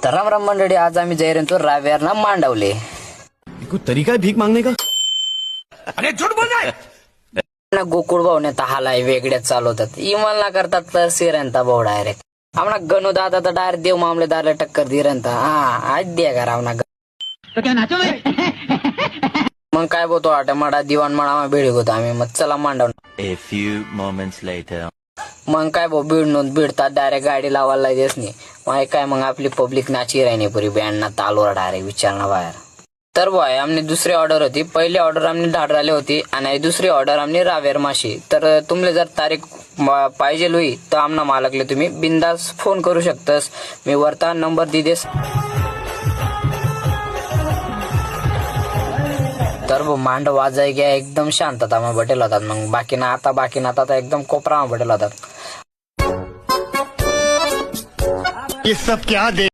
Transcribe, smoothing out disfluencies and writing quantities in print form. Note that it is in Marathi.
तर राम राम मंडळी, आज आम्ही जयरंतो रावेरना मांडवले. कोई तरीका है भीक मांगने का? अरे झूठ बोल रहा है. गोकुळ भाऊने हालाय वेगळ्याच चालवतात. इमाल ना करतात तर सिरंता भाऊ डायरेक्ट. आमना गणू दादा तर डायरेक्ट देव मामलेदारला टक्कर दिरंता. हा आज द्या का रावना मग काय बोलतो आटा माडा दिवाण माडा भेडी होतो आम्ही. मग चला मांडव. A few moments later. मग काय भाऊ भिडतात डायरेक्ट गाडी लावायला देस नाही. मग काय मग आपली पब्लिक नाची राहिली पुरी बँड ना तालवर डायरेक्ट विचारणा बाहेर. तर बॉय आमने दुसरी ऑर्डर होती. पहिली ऑर्डर आमने ढाडराले होती आणि दुसरी ऑर्डर आमने रावेर माशी. तर तुमले जर तारीख पाहिजे होई तर आमना मालकले तुम्ही बिंदास फोन करू शकतस. मी वरता नंबर दिदेस. तर मांड वाजाय गया एकदम शांतता मग बटेल होतात. मग बाकी ना आता एकदम कोपरा बटेल होतात. ये सब क्या दे